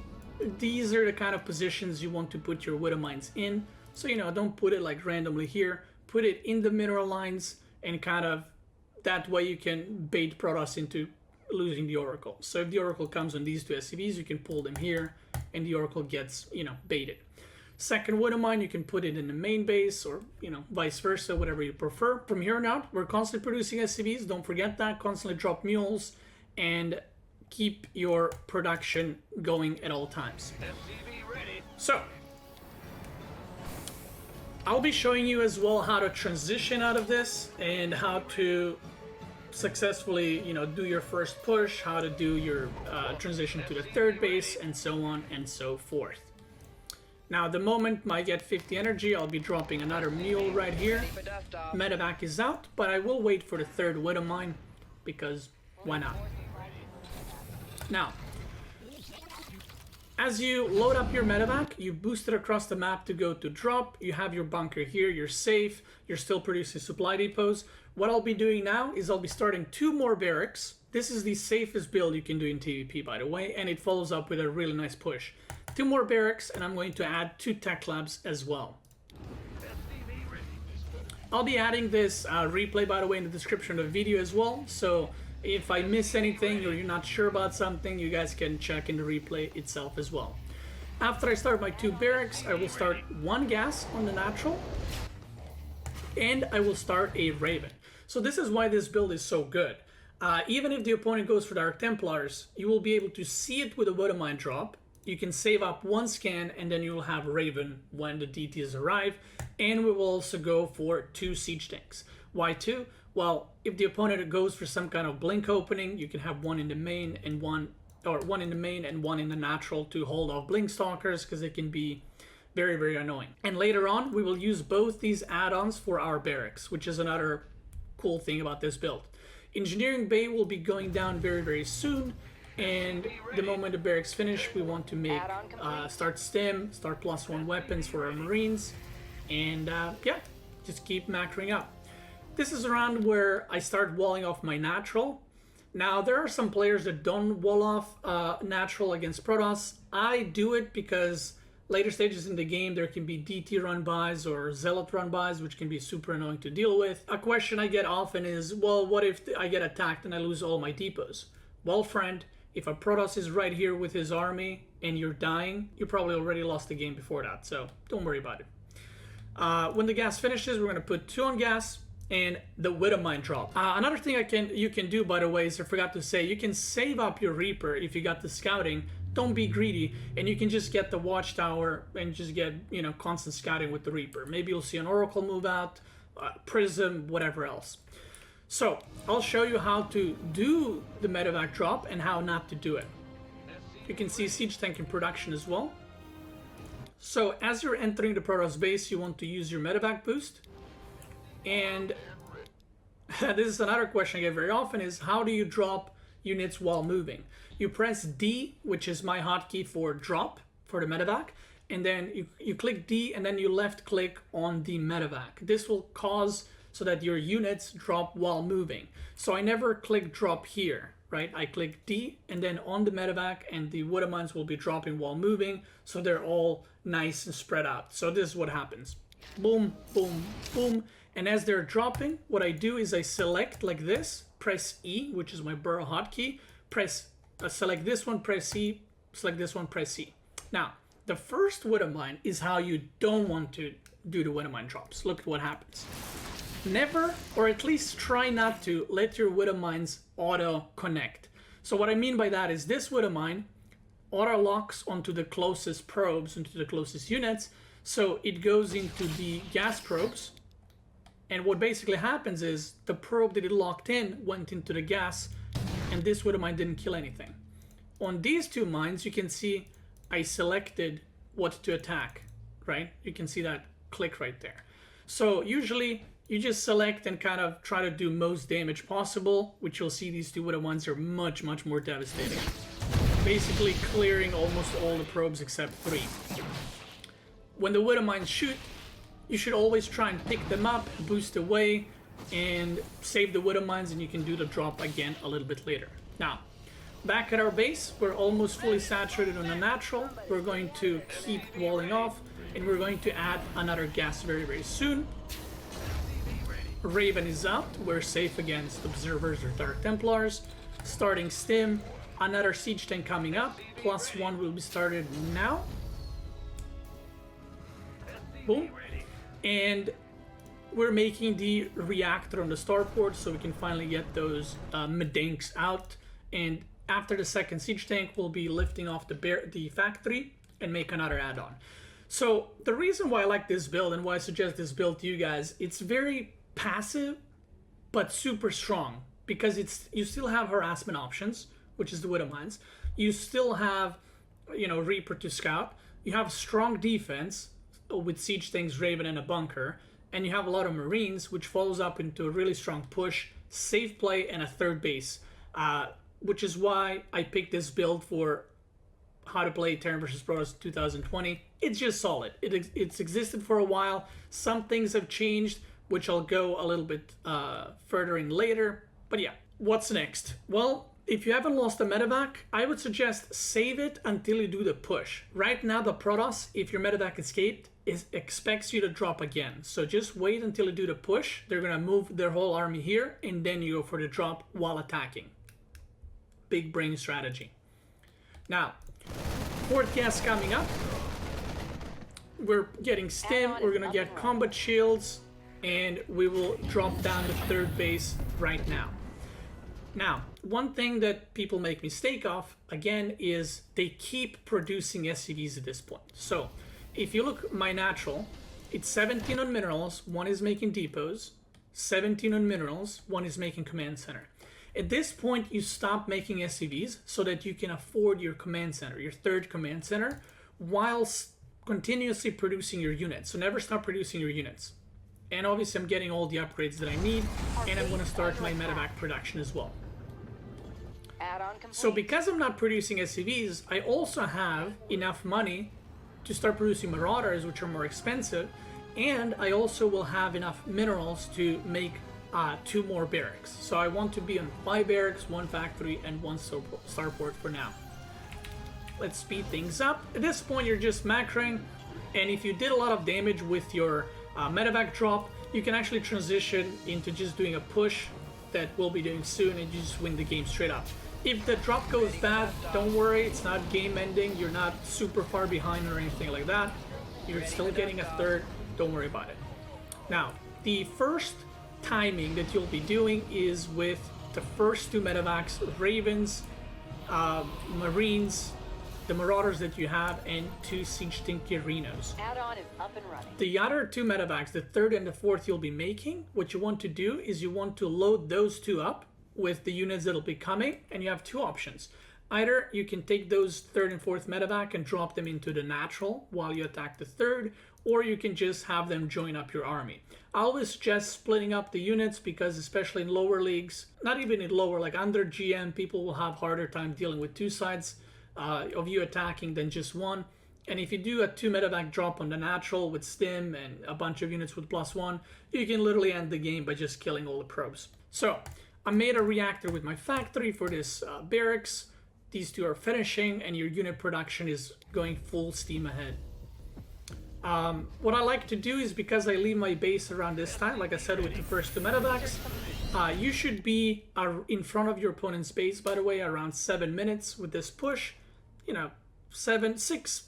These are the kind of positions you want to put your Widow Mines in. So, don't put it like randomly here. Put it in the mineral lines, and kind of that way you can bait Protoss into losing the Oracle. So if the Oracle comes on these 2 SCVs, you can pull them here, and the Oracle gets, baited. Second Widow Mine, you can put it in the main base, or, vice versa, whatever you prefer. From here on out, we're constantly producing SCVs. Don't forget that. Constantly drop mules, and keep your production going at all times. So, I'll be showing you as well how to transition out of this, and how to successfully, do your first push, how to do your transition to the third base, and so on and so forth. Now, the moment I get 50 energy, I'll be dropping another mule right here. Medevac is out, but I will wait for the third Widow Mine, because why not? Now, As you load up your medevac, you boost it across the map to go to drop. You have your bunker here, you're safe, you're still producing supply depots. What I'll be doing now is I'll be starting 2 more barracks. This is the safest build you can do in TvP, by the way, and it follows up with a really nice push. 2 more barracks, and I'm going to add 2 tech labs as well. I'll be adding this replay, by the way, in the description of the video as well, so if I miss anything or you're not sure about something, you guys can check in the replay itself as well. After I start my 2 barracks, I will start 1 gas on the natural, and I will start a Raven. So this is why this build is so good. Even if the opponent goes for Dark Templars, you will be able to see it with a Wood of Mine drop. You can save up 1 scan, and then you will have Raven when the DTs arrive. And we will also go for 2 siege tanks. Why 2? Well, if the opponent goes for some kind of blink opening, you can have 1 in the main and 1 in the main and 1 in the natural to hold off blink stalkers, because it can be very, very annoying. And later on, we will use both these add-ons for our barracks, which is another cool thing about this build. Engineering Bay will be going down very, very soon. And the moment the barracks finish, we want to make start stim, start +1 weapons for our Marines, and yeah, just keep macroing up. This is around where I start walling off my natural. Now, there are some players that don't wall off natural against Protoss. I do it because later stages in the game, there can be DT run-bys or Zealot run-bys, which can be super annoying to deal with. A question I get often is, well, what if I get attacked and I lose all my depots? Well, friend, if a Protoss is right here with his army and you're dying, you probably already lost the game before that, so don't worry about it. When the gas finishes, we're going to put 2 on gas and the Wood of Mine drop. Another thing you can do, by the way, is I forgot to say, you can save up your Reaper if you got the scouting. Don't be greedy, and you can just get the Watchtower and just get, you know, constant scouting with the Reaper. Maybe you'll see an Oracle move out, Prism, whatever else. So, I'll show you how to do the medevac drop and how not to do it. You can see Siege Tank in production as well. So, as you're entering the Protoss base, you want to use your medevac boost. And this is another question I get very often, is how do you drop units while moving? You press D, which is my hotkey for drop for the medevac, and then you click D and then you left click on the medevac. This will cause so that your units drop while moving. So I never click drop here, right? I click D and then on the medevac, and the Wood of Mines will be dropping while moving, so they're all nice and spread out. So this is what happens. Boom, boom, boom. And as they're dropping, what I do is I select like this, press E, which is my burrow hotkey, select this one, press E, select this one, press E. Now, the first Wood of Mine is how you don't want to do the Wood of Mine drops. Look at what happens. Never, or at least try not to, let your Wood of Mines auto connect. So what I mean by that is this Wood of Mine auto locks onto the closest probes, into the closest units, so it goes into the gas probes. And what basically happens is the probe that it locked in went into the gas, and this Wood of Mine didn't kill anything. On these 2 mines, you can see I selected what to attack, right? You can see that click right there. So usually you just select and kind of try to do most damage possible, which you'll see these 2 Wood of Mines are much, much more devastating. Basically clearing almost all the probes except 3. When the Wood of Mines shoot, you should always try and pick them up, boost away, and save the Wood of Mines, and you can do the drop again a little bit later. Now, back at our base, we're almost fully saturated on the natural. We're going to keep walling off, and we're going to add another gas very, very soon. Raven is out. We're safe against Observers or Dark Templars. Starting stim. Another Siege Tank coming up. +1 will be started now. Boom. And we're making the reactor on the starport so we can finally get those Medinks out. And after the second Siege Tank, we'll be lifting off the factory and make another add-on. So the reason why I like this build and why I suggest this build to you guys, it's very passive but super strong, because you still have harassment options, which is the Wood of Mines. You still have, you know, Reaper to scout. You have strong defense with Siege Tanks, Raven, and a bunker, and you have a lot of Marines, which follows up into a really strong push, safe play, and a third base, which is why I picked this build for how to play Terran vs. Protoss 2020. It's just solid. It's existed for a while. Some things have changed, which I'll go a little bit further in later. But yeah, what's next? Well, if you haven't lost a medevac, I would suggest save it until you do the push. Right now, the Protoss, if your medevac escaped, expects you to drop again. So just wait until you do the push. They're gonna move their whole army here, and then you go for the drop while attacking. Big brain strategy. Now, fourth gas coming up. We're getting stim, we're gonna get combat shields, and we will drop down the third base right now. Now, one thing that people make mistake of, again, is they keep producing SCVs at this point. So, if you look my natural, it's 17 on minerals, one is making depots, 17 on minerals, one is making command center. At this point, you stop making SCVs so that you can afford your command center, your third command center, whilst continuously producing your units. So never stop producing your units. And obviously I'm getting all the upgrades that I need, and I'm gonna start my medevac production as well. So because I'm not producing SCVs, I also have enough money to start producing Marauders, which are more expensive, and I also will have enough minerals to make 2 more barracks. So I want to be on 5 barracks, 1 factory, and 1 starport for now. Let's speed things up. At this point, you're just macroing, and if you did a lot of damage with your medevac drop, you can actually transition into just doing a push that we'll be doing soon, and you just win the game straight up. If the drop goes bad, don't worry, it's not game ending, you're not super far behind or anything like that. You're still getting a third, don't worry about it. Now, the first timing that you'll be doing is with the first 2 medevacs, Ravens, Marines, the Marauders that you have, and 2 Siege Tank Rhinos. Add-on is up and running. The other 2 medevacs, the third and the fourth you'll be making, what you want to do is you want to load those 2 up with the units that'll be coming, and you have 2 options. Either you can take those third and fourth medevac and drop them into the natural while you attack the third, or you can just have them join up your army. I always suggest splitting up the units because especially in lower leagues, not even in lower, like under GM, people will have harder time dealing with 2 sides of you attacking than just 1. And if you do a 2 medevac drop on the natural with stim and a bunch of units with +1, you can literally end the game by just killing all the probes. So I made a reactor with my factory for this barracks. These 2 are finishing, and your unit production is going full steam ahead. What I like to do is, because I leave my base around this time, like I said with the first 2 medevacs, you should be in front of your opponent's base, by the way, around 7 minutes with this push. You know, 6:45,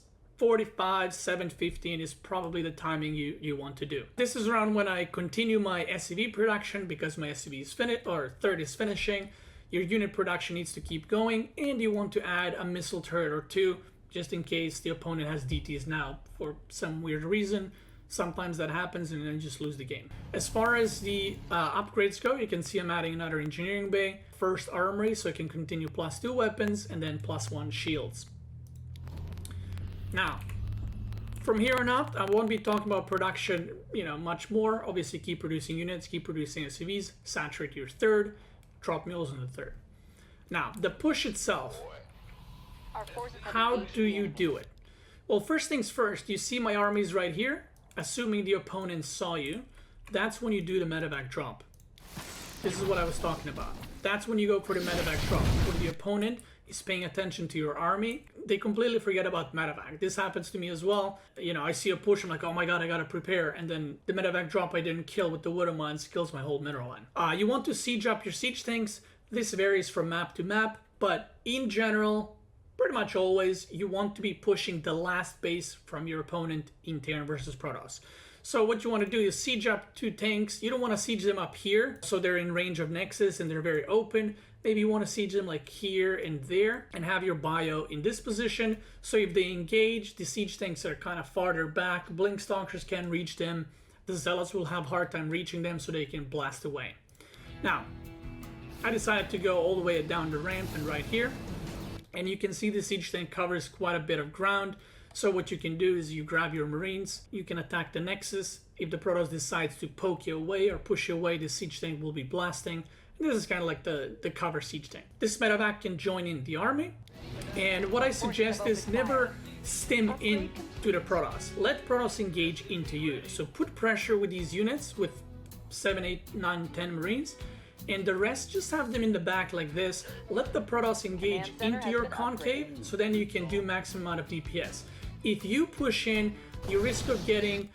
7:15 is probably the timing you want to do. This is around when I continue my SCV production, because my SCV is finished, or third is finishing. Your unit production needs to keep going, and you want to add a missile turret or 2, just in case the opponent has DTs now for some weird reason. Sometimes that happens, and then you just lose the game. As far as the upgrades go, you can see I'm adding another engineering bay, first armory, so I can continue +2 weapons, and then +1 shields. Now, from here on out, I won't be talking about production, much more. Obviously, keep producing units, keep producing SCVs, saturate your third, drop mules on the third. Now, the push itself, how do you do it? Well, first things first, you see my armies right here. Assuming the opponent saw you, that's when you do the medevac drop. This is what I was talking about. That's when you go for the medevac drop. When the opponent is paying attention to your army, they completely forget about medevac. This happens to me as well. I see a push, I'm like, oh my god, I gotta prepare, and then the medevac drop I didn't kill with the wooden mines kills my whole mineral line. You want to siege up your siege tanks. This varies from map to map, but in general, pretty much always, you want to be pushing the last base from your opponent in Terran vs. Protoss. So what you want to do is siege up 2 tanks. You don't want to siege them up here, so they're in range of Nexus and they're very open. Maybe you want to siege them like here and there, and have your bio in this position. So if they engage, the siege tanks are kind of farther back. Blink Stalkers can't reach them. The Zealots will have a hard time reaching them, so they can blast away. Now, I decided to go all the way down the ramp and right here. And you can see the siege tank covers quite a bit of ground. So what you can do is you grab your Marines, you can attack the Nexus. If the Protoss decides to poke you away or push you away, the siege tank will be blasting. And this is kind of like the cover siege tank. This medevac can join in the army. And what I suggest is never stim in to the Protoss. Let Protoss engage into you. So put pressure with these units with 7, 8, 9, 10 Marines, and the rest just have them in the back like this. Let the Protoss engage into your concave, so then you can do maximum amount of DPS. If you push in, you risk of getting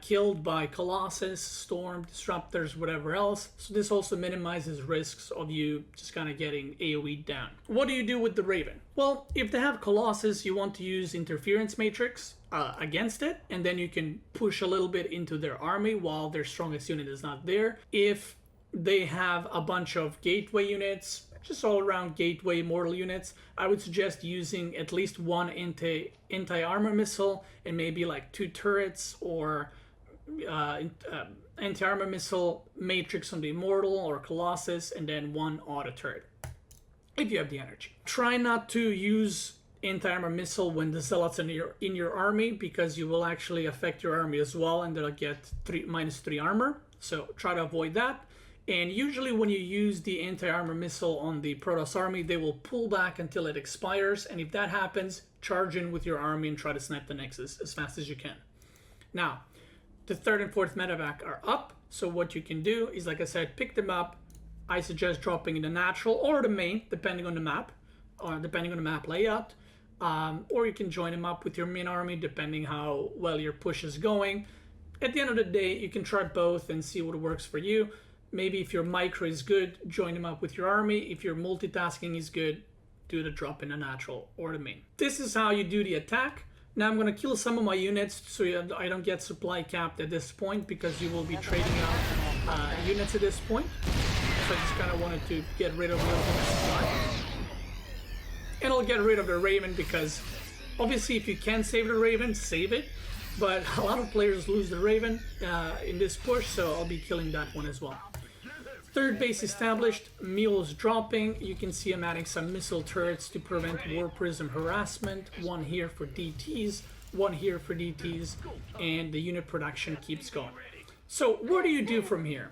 killed by Colossus, Storm, Disruptors, whatever else. So this also minimizes risks of you just kind of getting AoE down. What do you do with the Raven? Well, if they have Colossus, you want to use Interference Matrix against it, and then you can push a little bit into their army while their strongest unit is not there. If they have a bunch of Gateway units, just all around Gateway mortal units, I would suggest using at least one anti-armor missile and maybe like 2 turrets, or anti-armor missile matrix on the Immortal or Colossus, and then 1 auto turret if you have the energy. Try not to use anti-armor missile when the Zealots are in your army, because you will actually affect your army as well, and they'll get -3 armor. So try to avoid that. And usually when you use the anti-armor missile on the Protoss army, they will pull back until it expires. And if that happens, charge in with your army and try to snipe the Nexus as fast as you can. Now, the 3rd and 4th medevac are up. So what you can do is, like I said, pick them up. I suggest dropping in the natural or the main, depending on the map, or depending on the map layout. Or you can join them up with your main army, depending how well your push is going. At the end of the day, you can try both and see what works for you. Maybe if your micro is good, join them up with your army. If your multitasking is good, do the drop in the natural or the main. This is how you do the attack. Now I'm going to kill some of my units so I don't get supply capped at this point, because you will be trading out units at this point. So I just kind of wanted to get rid of a little bit of supply. And I'll get rid of the Raven, because obviously if you can save the Raven, save it. But a lot of players lose the Raven in this push, so I'll be killing that one as well. 3rd base established, mules dropping. You can see I'm adding some missile turrets to prevent War Prism harassment. 1 here for DTs, 1 here for DTs, and the unit production keeps going. So what do you do from here?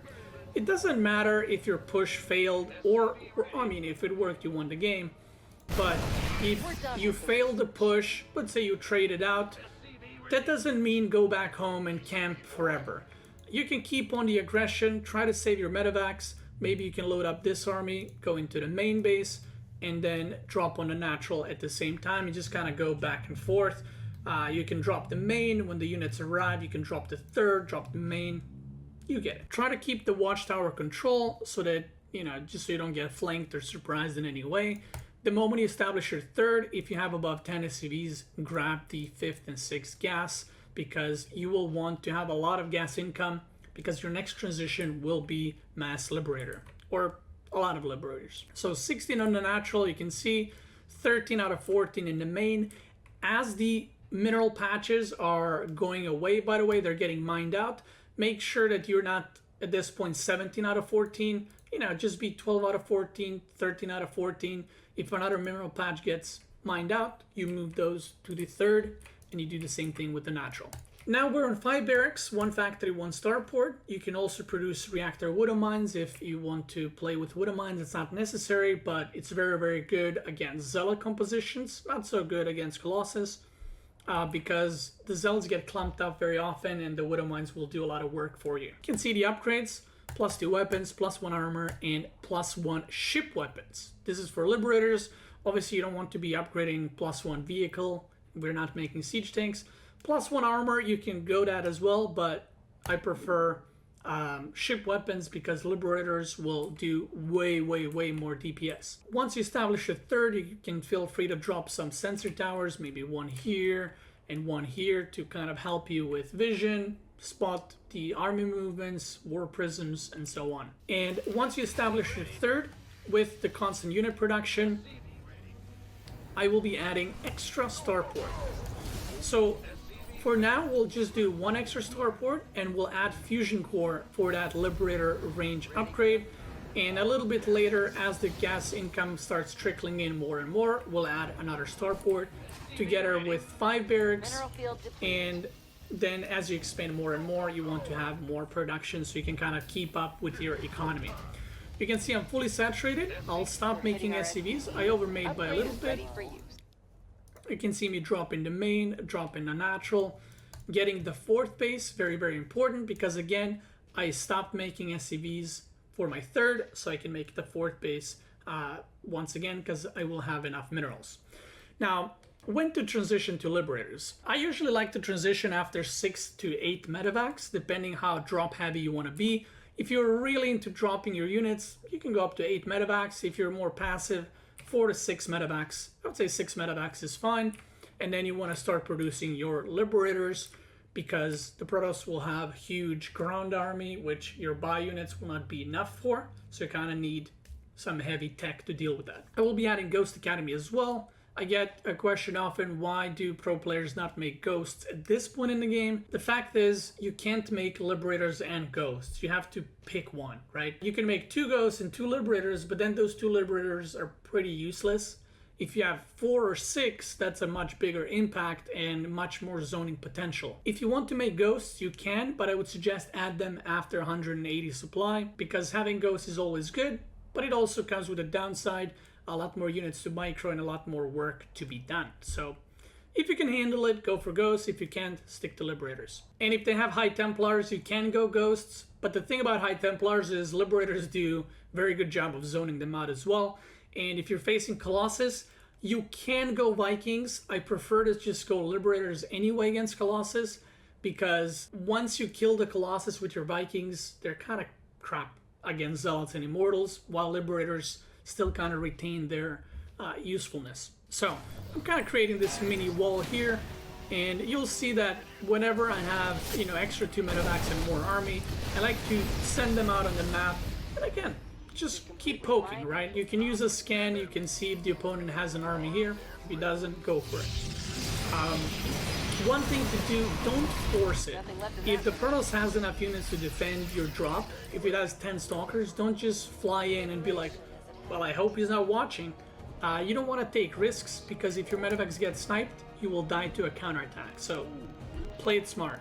It doesn't matter if your push failed or I mean, if it worked, you won the game. But if you failed the push, let's say you traded out, that doesn't mean go back home and camp forever. You can keep on the aggression, try to save your medevacs. Maybe you can load up this army, go into the main base, and then drop on the natural at the same time. You just kind of go back and forth. You can drop the main when the units arrive. You can drop the 3rd, drop the main. You get it. Try to keep the watchtower control so that, just so you don't get flanked or surprised in any way. The moment you establish your 3rd, if you have above 10 SCVs, grab the 5th and 6th gas, because you will want to have a lot of gas income, because your next transition will be Mass Liberator, or a lot of Liberators. So 16 on the natural, you can see 13 out of 14 in the main. As the mineral patches are going away, by the way, they're getting mined out. Make sure that you're not, at this point, 17 out of 14. Just be 12 out of 14, 13 out of 14. If another mineral patch gets mined out, you move those to the 3rd, and you do the same thing with the natural. Now we're on 5 barracks, 1 factory, 1 starport. You can also produce reactor widow mines if you want to play with widow mines. It's not necessary, but it's very, very good against Zealot compositions. Not so good against Colossus, because the Zealots get clumped up very often, and the widow mines will do a lot of work for you. You can see the upgrades. +2 weapons, +1 armor, and +1 ship weapons. This is for Liberators. Obviously, you don't want to be upgrading +1 vehicle. We're not making siege tanks. +1 armor, you can go that as well, but I prefer ship weapons, because Liberators will do way, way, way more DPS. Once you establish a 3rd, you can feel free to drop some sensor towers, maybe 1 here and 1 here, to kind of help you with vision, spot the army movements, war prisms, and so on. And once you establish your 3rd with the constant unit production, I will be adding extra starport. So for now, we'll just do 1 extra starport, and we'll add fusion core for that Liberator range upgrade. And a little bit later, as the gas income starts trickling in more and more, we'll add another starport together with 5 barracks. And then as you expand more and more, you want to have more production so you can kind of keep up with your economy. You can see I'm fully saturated. I'll stop making SCVs. I overmade by a little bit. You can see me dropping the main, dropping the natural, getting the 4th base, very, very important, because again, I stopped making SCVs for my 3rd, so I can make the 4th base once again, because I will have enough minerals. Now, when to transition to Liberators? I usually like to transition after 6 to 8 medevacs, depending how drop heavy you want to be. If you're really into dropping your units, you can go up to 8 medevacs. If you're more passive, 4 to 6 medevacs. I would say 6 medevacs is fine. And then you want to start producing your Liberators, because the Protoss will have huge ground army, which your buy units will not be enough for. So you kind of need some heavy tech to deal with that. I will be adding Ghost Academy as well. I get a question often, why do pro players not make ghosts at this point in the game? The fact is, you can't make Liberators and ghosts. You have to pick one, right? You can make 2 ghosts and 2 Liberators, but then those 2 Liberators are pretty useless. If you have 4 or 6, that's a much bigger impact and much more zoning potential. If you want to make ghosts, you can, but I would suggest add them after 180 supply, because having ghosts is always good, but it also comes with a downside, a lot more units to micro and a lot more work to be done. So if you can handle it, go for ghosts. If you can't, stick to Liberators. And if they have High Templars, you can go ghosts. But the thing about High Templars is Liberators do a very good job of zoning them out as well. And if you're facing Colossus, you can go Vikings. I prefer to just go Liberators anyway against Colossus, because once you kill the Colossus with your Vikings, they're kind of crap against Zealots and Immortals, while Liberators still kind of retain their usefulness. So I'm kind of creating this mini wall here, and you'll see that whenever I have, extra 2 medevacs and more army, I like to send them out on the map, and again, just keep poking, right? You can use a scan, you can see if the opponent has an army here. If he doesn't, go for it. One thing to do, don't force it. If the Protoss has enough units to defend your drop, if it has 10 Stalkers, don't just fly in and be like, well, I hope he's not watching. You don't want to take risks, because if your medevacs get sniped, you will die to a counterattack. So play it smart.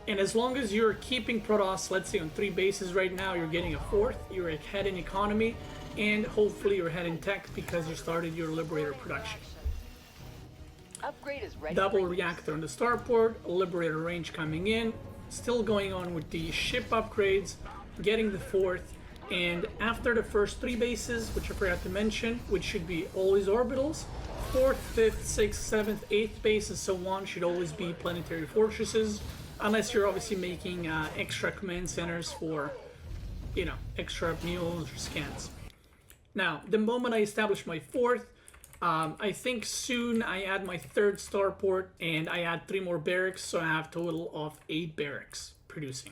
And as long as you're keeping Protoss, let's say on 3 bases right now, you're getting a 4th, you're ahead in economy, and hopefully you're ahead in tech because you started your Liberator production. Upgrade is ready. Double reactor on the starport, Liberator range coming in, still going on with the ship upgrades, getting the 4th, and after the first 3 bases, which I forgot to mention, which should be always orbitals, 4th, 5th, 6th, 7th, 8th base and so on should always be planetary fortresses, unless you're obviously making extra command centers for, extra mules or scans. Now, the moment I establish my 4th, I think soon I add my 3rd starport, and I add 3 more barracks, so I have a total of 8 barracks producing.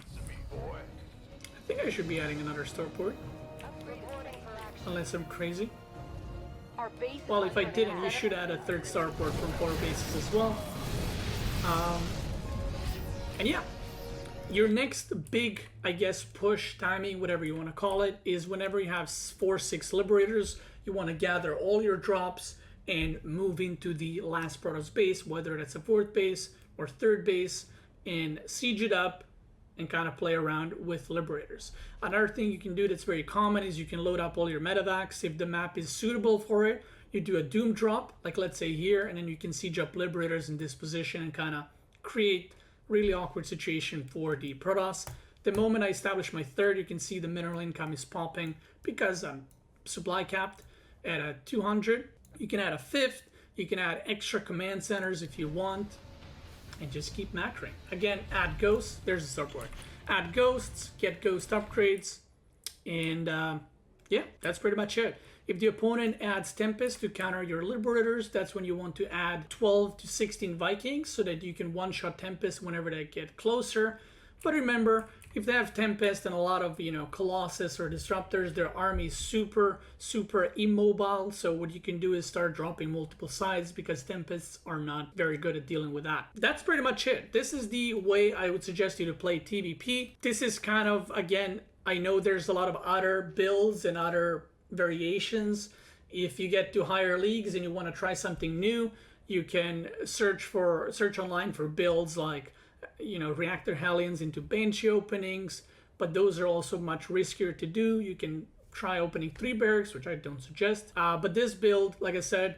I think I should be adding another starport, unless I'm crazy. Well, if I didn't, you should add a 3rd starport from 4 bases as well. And yeah, your next big, I guess, push, timing, whatever you want to call it, is whenever you have 4-6 Liberators, you want to gather all your drops and move into the last Protoss base, whether that's a 4th base or 3rd base, and siege it up and kind of play around with Liberators. Another thing you can do that's very common is you can load up all your medevacs. If the map is suitable for it, you do a Doom drop, like let's say here, and then you can siege up Liberators in this position and kind of create really awkward situation for the Protoss. The moment I establish my 3rd, you can see the mineral income is popping because I'm supply capped at a 200. You can add a 5th, you can add extra command centers if you want, and just keep macroing. Again, add ghosts, there's the starport. Add ghosts, get ghost upgrades, and yeah, that's pretty much it. If the opponent adds Tempest to counter your Liberators, that's when you want to add 12 to 16 Vikings so that you can one-shot Tempest whenever they get closer. But remember, if they have Tempest and a lot of, Colossus or Disruptors, their army is super, super immobile. So what you can do is start dropping multiple sides because Tempests are not very good at dealing with that. That's pretty much it. This is the way I would suggest you to play TVP. This is kind of, again, I know there's a lot of other builds and other variations. If you get to higher leagues and you want to try something new, you can search online for builds like Reactor Hellions into Banshee openings, but those are also much riskier to do. You can try opening 3 barracks, which I don't suggest. But this build, like I said,